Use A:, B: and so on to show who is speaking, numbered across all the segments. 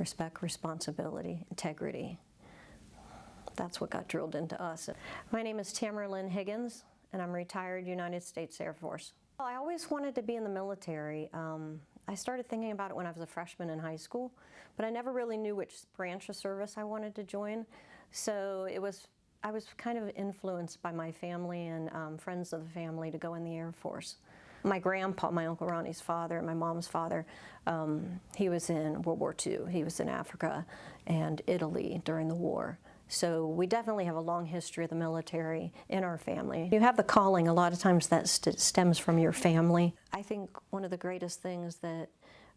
A: respect, responsibility, integrity. That's what got drilled into us. My name is Tamara Higgins, and I'm retired United States Air Force. I always wanted to be in the military. I started thinking about it when I was a freshman in high school, but I never really knew which branch of service I wanted to join. So I was kind of influenced by my family and friends of the family to go in the Air Force. My grandpa, my Uncle Ronnie's father, my mom's father, he was in World War II. He was in Africa and Italy during the war. So we definitely have a long history of the military in our family. You have the calling, a lot of times that stems from your family. I think one of the greatest things that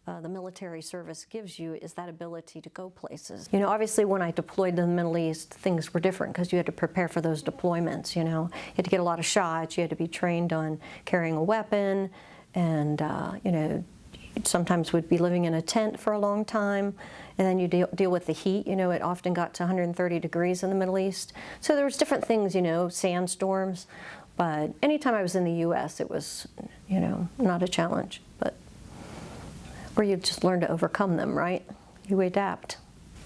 A: the military service gives you is that ability to go places. You know, obviously when I deployed to the Middle East, things were different because you had to prepare for those deployments, you know. You had to get a lot of shots, you had to be trained on carrying a weapon, and, you know, sometimes would be living in a tent for a long time, and then you deal with the heat. You know, it often got to 130 degrees in the Middle East. So there was different things, you know, sandstorms, but anytime I was in the U.S., it was, you know, not a challenge, but, or you just learn to overcome them, right? You adapt.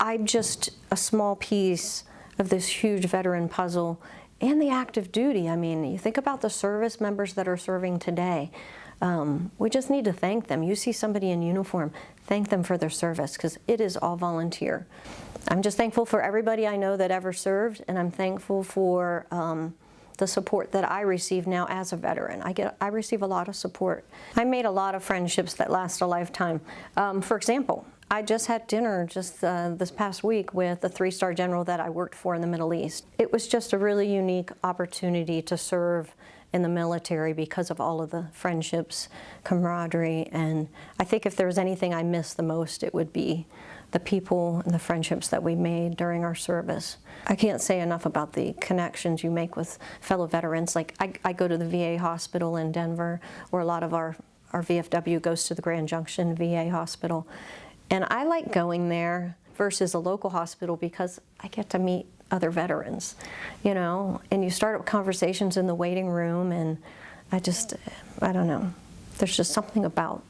A: I'm just a small piece of this huge veteran puzzle and the active duty. I mean, you think about the service members that are serving today. We just need to thank them. You see somebody in uniform, thank them for their service, because it is all volunteer. I'm just thankful for everybody I know that ever served, and I'm thankful for the support that I receive now as a veteran. I receive a lot of support. I made a lot of friendships that last a lifetime. For example, I just had dinner this past week with the 3-star general that I worked for in the Middle East. It was just a really unique opportunity to serve in the military because of all of the friendships, camaraderie, and I think if there was anything I miss the most, it would be the people and the friendships that we made during our service. I can't say enough about the connections you make with fellow veterans. Like I go to the VA hospital in Denver, where a lot of our VFW goes to the Grand Junction VA hospital, and I like going there versus a local hospital because I get to meet other veterans, you know, and you start up conversations in the waiting room, and I don't know, there's just something about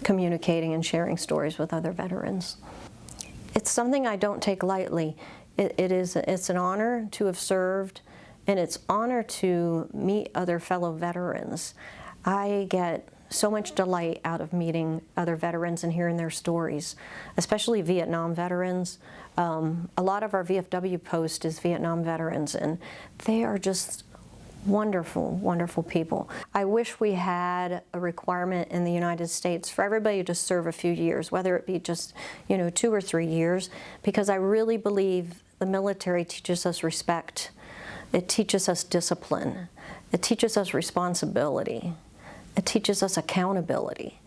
A: communicating and sharing stories with other veterans. It's something I don't take lightly. It's an honor to have served, and it's an honor to meet other fellow veterans. I get so much delight out of meeting other veterans and hearing their stories, especially Vietnam veterans. A lot of our VFW post is Vietnam veterans, and they are just wonderful, wonderful people. I wish we had a requirement in the United States for everybody to serve a few years, whether it be just, you know, 2 or 3 years, because I really believe the military teaches us respect. It teaches us discipline. It teaches us responsibility. It teaches us accountability.